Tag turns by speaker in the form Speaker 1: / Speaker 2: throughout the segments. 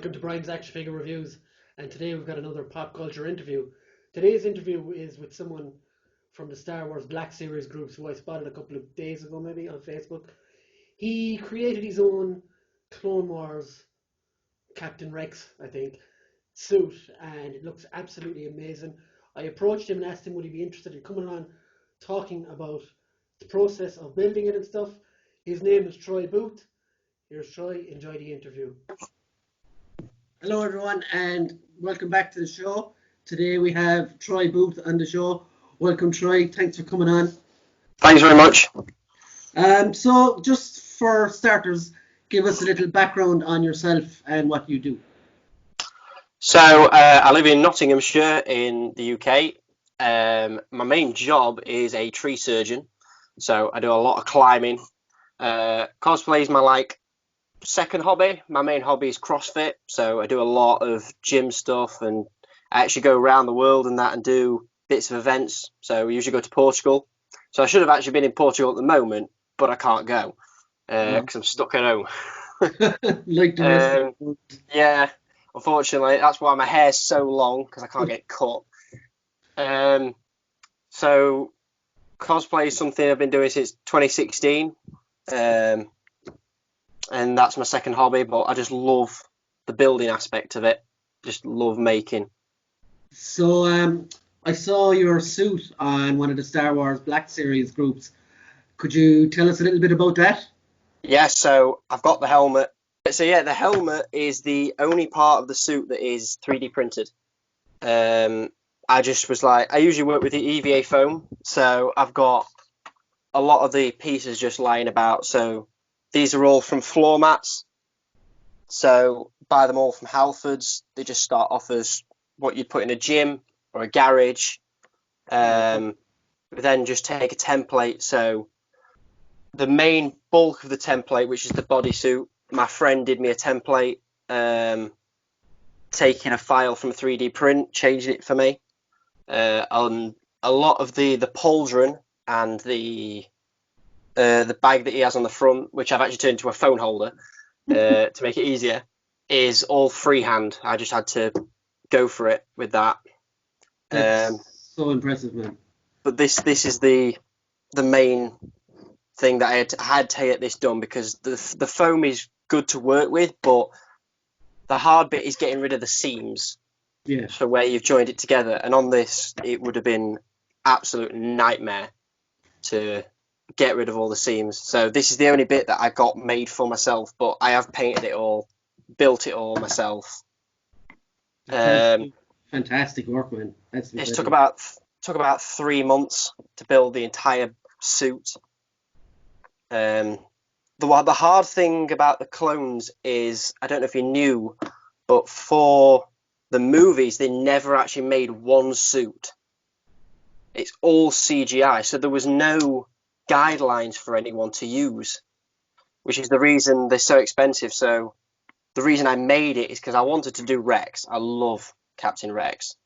Speaker 1: Welcome to Brian's Action Figure Reviews, and today we've got another pop culture interview. Today's interview is with someone from the Star Wars Black Series groups who I spotted a couple of days ago maybe on Facebook. He created his own Clone Wars Captain Rex, I think, suit, and it looks absolutely amazing. I approached him and asked him would he be interested in coming on talking about the process of building it and stuff. His name is Troy Booth. Here's Troy. Enjoy the interview. Hello everyone and welcome back to the show. Today we have Troy Booth on the show. Welcome Troy, thanks for coming on.
Speaker 2: Thanks very much.
Speaker 1: So just for starters, give us a little background on yourself and what you do.
Speaker 2: So I live in Nottinghamshire in the UK. My main job is a tree surgeon, so I do a lot of climbing. Cosplay is my second hobby. My main hobby is CrossFit, so I do a lot of gym stuff, and I actually go around the world and do bits of events. So we usually go to Portugal. So I should have actually been in Portugal at the moment, but I can't go because I'm stuck at home.
Speaker 1: Like the rest of the world.
Speaker 2: Yeah, unfortunately, that's why my hair's so long, because I can't get cut. So cosplay is something I've been doing since 2016. And that's my second hobby, but I just love the building aspect of it. Just love making.
Speaker 1: So I saw your suit on one of the Star Wars Black Series groups. Could you tell us a little bit about that?
Speaker 2: Yeah, so I've got the helmet. So yeah, the helmet is the only part of the suit that is 3D printed. I just was I usually work with the EVA foam, so I've got a lot of the pieces just lying about. So these are all from floor mats. So buy them all from Halfords. They just start off as what you'd put in a gym or a garage. Then just take a template. So the main bulk of the template, which is the bodysuit, my friend did me a template, taking a file from a 3D print, changing it for me. On a lot of the pauldron and the bag that he has on the front, which I've actually turned into a phone holder to make it easier, is all freehand. I just had to go for it with that.
Speaker 1: That's so impressive, man.
Speaker 2: But this is the main thing that I had to get this done, because the foam is good to work with, but the hard bit is getting rid of the seams.
Speaker 1: Yeah.
Speaker 2: So where you've joined it together, and on this it would have been absolute nightmare to get rid of all the seams. So this is the only bit that I got made for myself, but I have painted it all, built it all myself.
Speaker 1: Fantastic work, man. That's
Speaker 2: it took about 3 months to build the entire suit. The hard thing about the clones is, I don't know if you knew, but for the movies they never actually made one suit. It's all CGI, so there was no guidelines for anyone to use, which is the reason they're so expensive. So the reason I made it is because I wanted to do Rex. I love Captain Rex,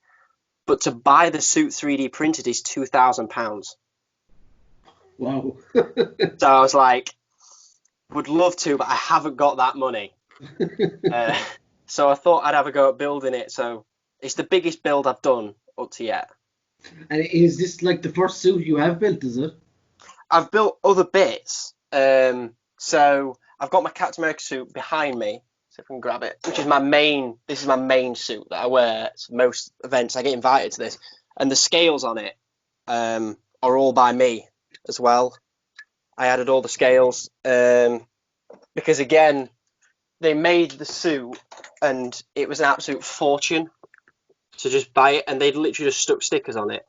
Speaker 2: but to buy the suit 3D printed is £2,000.
Speaker 1: Wow.
Speaker 2: So I was like, would love to, but I haven't got that money. So I thought I'd have a go at building it. So it's the biggest build I've done up to yet.
Speaker 1: And is this the first suit you have built, is it?
Speaker 2: I've built other bits. So I've got my Captain America suit behind me. So if I can grab it, which is this is my main suit that I wear at most events. I get invited to this. And the scales on it are all by me as well. I added all the scales because, again, they made the suit and it was an absolute fortune to just buy it, and they'd literally just stuck stickers on it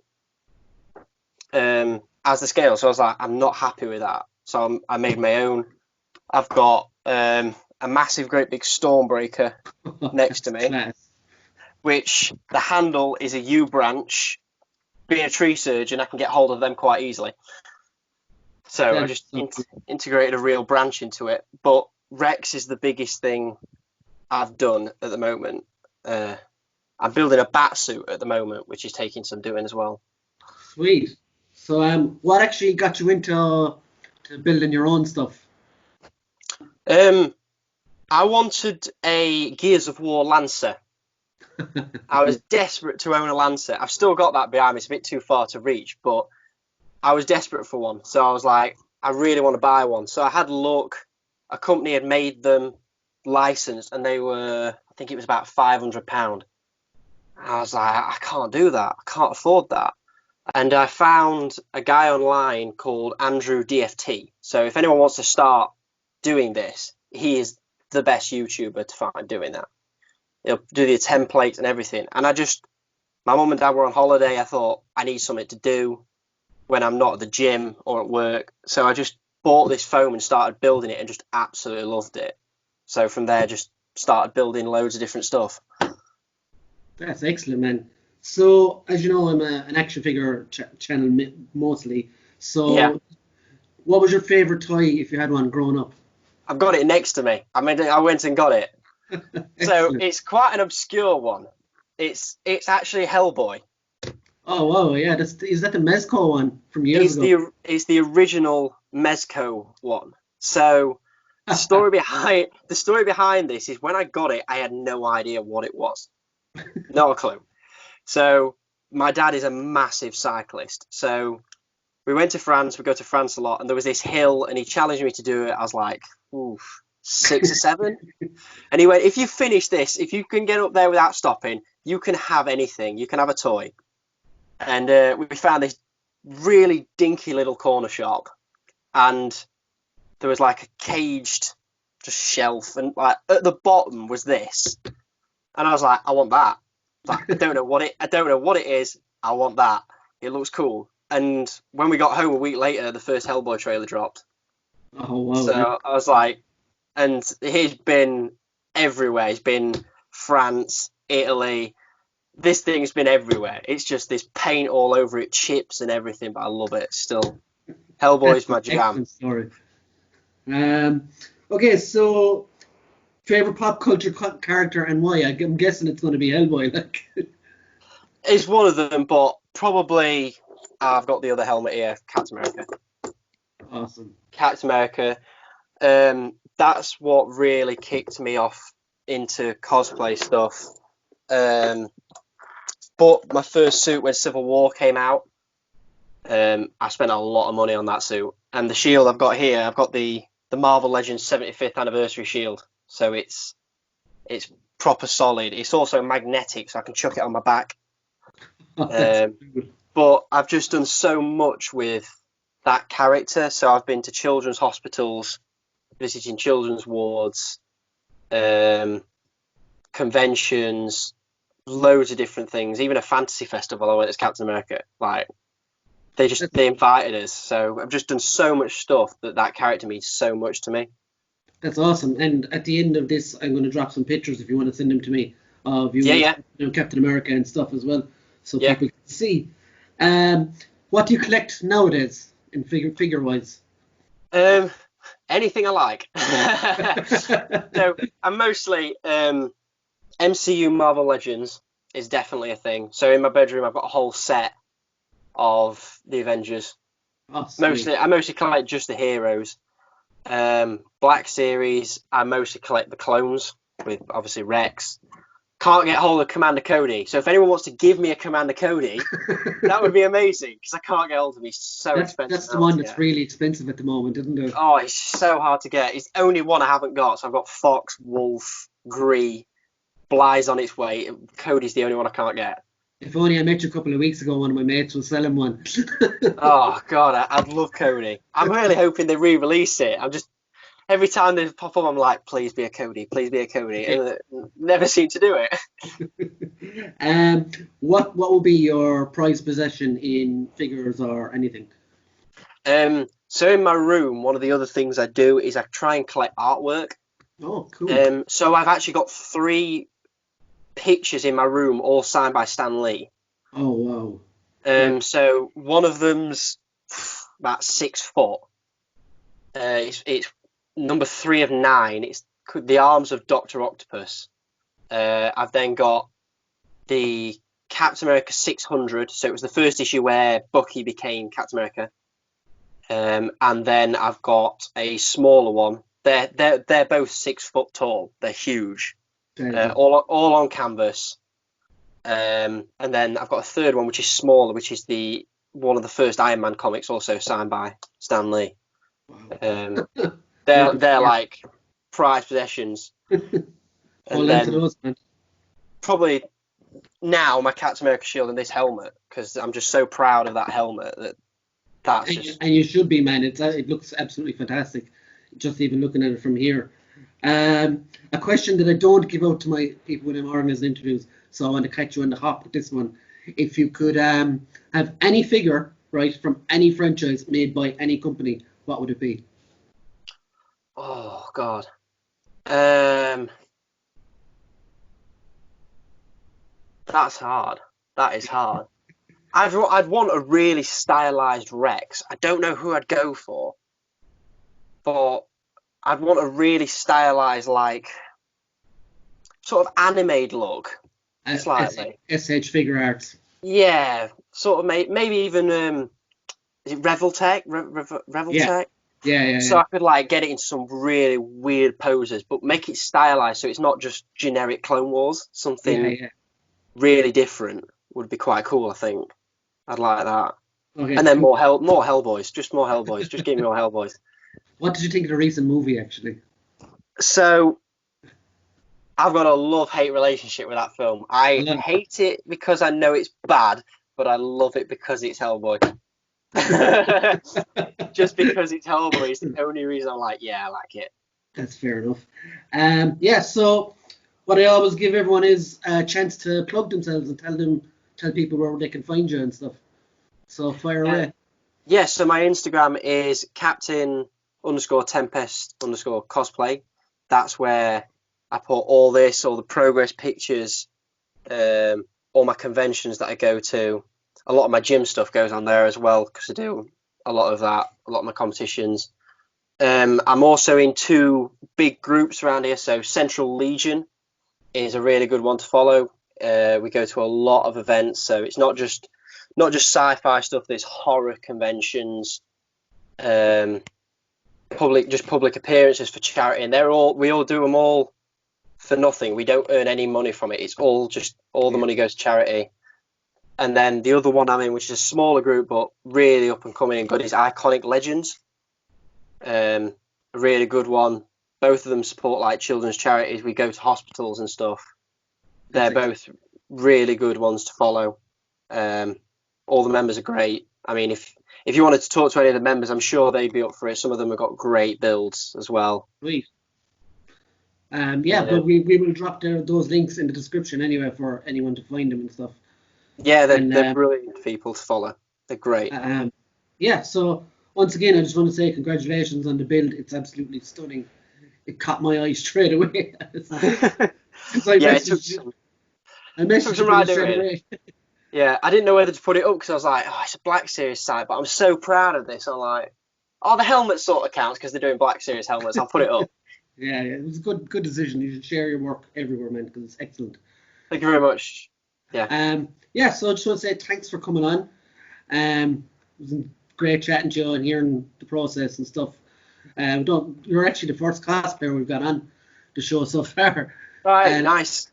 Speaker 2: as the scale. So I was like, I'm not happy with that. So I made my own. I've got a massive, great big Stormbreaker next to me, which the handle is a U branch. Being a tree surgeon, I can get hold of them quite easily. So I just integrated a real branch into it. But Rex is the biggest thing I've done at the moment. I'm building a bat suit at the moment, which is taking some doing as well.
Speaker 1: Sweet. So what actually got you into building your own stuff?
Speaker 2: I wanted a Gears of War Lancer. I was desperate to own a Lancer. I've still got that behind me. It's a bit too far to reach, but I was desperate for one. So I was like, I really want to buy one. So I had a look. A company had made them licensed, and they were, I think it was about £500. I was like, I can't do that. I can't afford that. And I found a guy online called Andrew DFT. So if anyone wants to start doing this, he is the best YouTuber to find doing that. He'll do the templates and everything. And my mum and dad were on holiday. I thought I need something to do when I'm not at the gym or at work. So I just bought this foam and started building it and just absolutely loved it. So from there, just started building loads of different stuff.
Speaker 1: That's excellent, man. So, as you know, I'm an action figure channel mostly. So,
Speaker 2: Yeah.
Speaker 1: what was your favorite toy if you had one growing up?
Speaker 2: I've got it next to me. I went and got it. So
Speaker 1: Excellent.
Speaker 2: it's quite an obscure one. It's actually Hellboy.
Speaker 1: Oh, wow, yeah. Is that the Mezco one from years ago?
Speaker 2: It's the original Mezco one. So the story behind this is when I got it, I had no idea what it was. Not a clue. So my dad is a massive cyclist. So we went to France. We go to France a lot, and there was this hill, and he challenged me to do it. I was like, oof, 6 or 7. And he went, if you finish this, if you can get up there without stopping, you can have anything. You can have a toy. And we found this really dinky little corner shop, and there was like a caged just shelf, and like at the bottom was this, and I was like, I want that. Like, I don't know what it is. I want that. It looks cool. And when we got home a week later, the first Hellboy trailer dropped.
Speaker 1: Oh, wow.
Speaker 2: So I was like, and he's been everywhere. He's been France, Italy. This thing's been everywhere. It's just this paint all over it, chips and everything, but I love it still. Hellboy's
Speaker 1: That's
Speaker 2: my
Speaker 1: an
Speaker 2: jam.
Speaker 1: excellent story. Okay, so favorite pop culture character and why? I'm guessing it's going to be Hellboy. Like,
Speaker 2: It's one of them, but probably I've got the other helmet here, Captain America.
Speaker 1: awesome.
Speaker 2: Captain America. That's what really kicked me off into cosplay stuff. Bought my first suit when Civil War came out. I spent a lot of money on that suit, and the shield I've got here, I've got the Marvel Legends 75th anniversary shield, so it's proper solid. It's also magnetic, so I can chuck it on my back.
Speaker 1: That's cool.
Speaker 2: But I've just done so much with that character. So I've been to children's hospitals, visiting children's wards, conventions, loads of different things. Even a fantasy festival I went as Captain America. Like they invited us. So I've just done so much stuff that character means so much to me.
Speaker 1: That's awesome. And at the end of this, I'm going to drop some pictures if you want to send them to me of you,
Speaker 2: Yeah.
Speaker 1: Captain America and stuff as well, so
Speaker 2: Yeah.
Speaker 1: people can see. What do you collect nowadays in figure wise?
Speaker 2: Anything I like. So I'm mostly MCU Marvel Legends is definitely a thing. So in my bedroom, I've got a whole set of the Avengers.
Speaker 1: Oh, sweet.
Speaker 2: I mostly collect just the heroes. Black Series, I mostly collect the clones with obviously Rex. Can't get hold of Commander Cody, so if anyone wants to give me a Commander Cody, that would be amazing because I can't get hold of him. He's so expensive.
Speaker 1: That's the
Speaker 2: now
Speaker 1: one
Speaker 2: to
Speaker 1: that's
Speaker 2: get.
Speaker 1: really expensive at the moment, isn't it?
Speaker 2: Oh, it's so hard to get. It's the only one I haven't got. So I've got Fox, Wolf, Gree, Bly's on its way. Cody's the only one I can't get.
Speaker 1: If only I met you a couple of weeks ago, one of my mates was selling one.
Speaker 2: Oh God, I'd love Cody. I'm really hoping they re-release it. Every time they pop up, I'm like, please be a Cody, please be a Cody, and they never seem to do it.
Speaker 1: What will be your prized possession in figures or anything?
Speaker 2: So in my room, one of the other things I do is I try and collect artwork.
Speaker 1: Oh, cool.
Speaker 2: So I've actually got 3 pictures in my room, all signed by Stan Lee.
Speaker 1: Oh, wow. Yeah.
Speaker 2: So one of them's about 6 foot. It's number 3 of 9. It's the arms of Dr. Octopus. I've then got the Captain America 600. So it was the first issue where Bucky became Captain America. And then I've got a smaller one, They're both 6 foot tall. They're huge.
Speaker 1: Crazy.
Speaker 2: All on canvas. And then I've got a third one which is smaller, which is one of the first Iron Man comics, also signed by Stan Lee.
Speaker 1: Wow.
Speaker 2: They're like prized possessions. And
Speaker 1: Hold on to
Speaker 2: then
Speaker 1: those, man.
Speaker 2: probably now my Captain America shield and this helmet, because I'm just so proud of that helmet that's just.
Speaker 1: And you should be, man. It looks absolutely fantastic. Just even looking at it from here. A question that I don't give out to my people when I'm organizing interviews, so I want to catch you on the hop with this one. If you could have any figure, right, from any franchise made by any company, what would it be?
Speaker 2: Oh God. That's hard. That is hard. I'd want a really stylized Rex. I don't know who I'd go for, but I'd want a really stylized, like sort of animated look, slightly.
Speaker 1: SH Figuarts.
Speaker 2: Yeah, sort of maybe even is it Reveltech?
Speaker 1: Yeah,
Speaker 2: Reveltech? So
Speaker 1: yeah.
Speaker 2: I could like get it into some really weird poses, but make it stylized so it's not just generic Clone Wars. Something
Speaker 1: Yeah.
Speaker 2: really different would be quite cool, I think. I'd like that.
Speaker 1: Okay.
Speaker 2: And then more Hellboys, just more Hellboys. Just give me more Hellboys.
Speaker 1: What did you think of the recent movie, actually?
Speaker 2: So I've got a love-hate relationship with that film. I
Speaker 1: Hello.
Speaker 2: hate it because I know it's bad, but I love it because it's Hellboy. Just because it's Hellboy is the only reason I'm like, yeah, I like it.
Speaker 1: That's fair enough. Yeah, so what I always give everyone is a chance to plug themselves and tell people where they can find you and stuff. So fire away.
Speaker 2: Yeah, so my Instagram is captain_tempest_cosplay. That's where I put all the progress pictures, all my conventions that I go to. A lot of my gym stuff goes on there as well because I do a lot of that, a lot of my competitions. I'm also in 2 big groups around here. So Central Legion is a really good one to follow. We go to a lot of events, so it's not just sci-fi stuff. There's horror conventions, public appearances for charity, and we all do them all for nothing. We don't earn any money from it. It's all the money goes to charity. And then the other one I'm in, which is a smaller group but really up and coming and good, is Iconic Legends. A really good one. Both of them support like children's charities. We go to hospitals and stuff. They're both really good ones to follow. All the members are great. I mean, if you wanted to talk to any of the members, I'm sure they'd be up for it. Some of them have got great builds as well.
Speaker 1: Sweet. But we will drop those links in the description anyway for anyone to find them and stuff.
Speaker 2: Yeah, they're brilliant people to follow. They're great.
Speaker 1: So once again, I just want to say congratulations on the build. It's absolutely stunning. It caught my eye straight away. I messaged you straight away.
Speaker 2: Yeah, I didn't know whether to put it up because I was like, oh, it's a Black Series site, but I'm so proud of this. I'm like, oh, the helmet sort of counts because they're doing Black Series helmets. I'll put it up.
Speaker 1: Yeah, it was a good decision. You should share your work everywhere, man, because it's excellent.
Speaker 2: Thank you very much. Yeah.
Speaker 1: So I just want to say thanks for coming on. It was great chatting to you and hearing the process and stuff. You're actually the first cosplayer we've got on the show so far.
Speaker 2: Right, nice.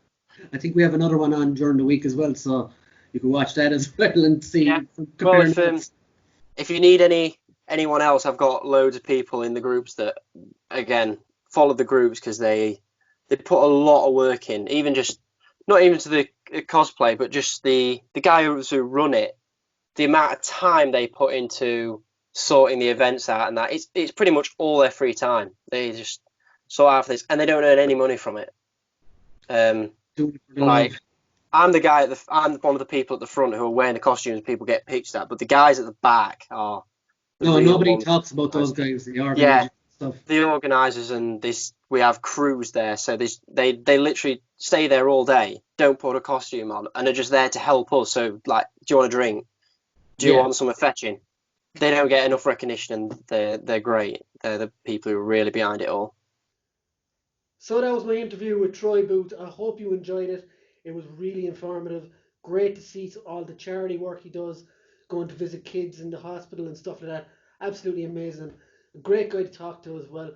Speaker 1: I think we have another one on during the week as well, so you can watch that as well and see.
Speaker 2: Yeah. Well, if you need anyone else, I've got loads of people in the groups that, again, follow the groups because they put a lot of work in, even just not even to the cosplay, but just the guys who run it, the amount of time they put into sorting the events out and that it's pretty much all their free time. They just sort out for this, and they don't earn any money from it. Like I'm one of the people at the front who are wearing the costumes people get pictures at, but the guys at the back are
Speaker 1: nobody talks about those guys.
Speaker 2: The organisers and we have crews there, so they literally stay there all day, don't put a costume on, and are just there to help us. So like, do you want a drink? Do you want some fetching? They don't get enough recognition, and they're great. They're the people who are really behind it all.
Speaker 1: So that was my interview with Troy Booth. I hope you enjoyed it. It was really informative. Great to see all the charity work he does, going to visit kids in the hospital and stuff like that. Absolutely amazing. A great guy to talk to as well.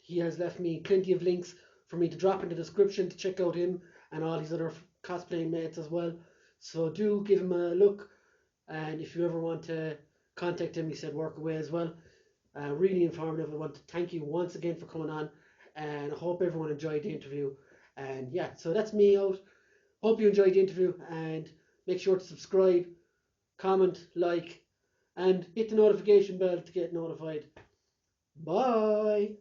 Speaker 1: He has left me plenty of links for me to drop in the description to check out him and all his other cosplaying mates as well. So do give him a look. And if you ever want to contact him, he said work away as well. Really informative. I want to thank you once again for coming on, and I hope everyone enjoyed the interview. And yeah, so that's me out. Hope you enjoyed the interview, and make sure to subscribe, comment, like, and hit the notification bell to get notified. Bye.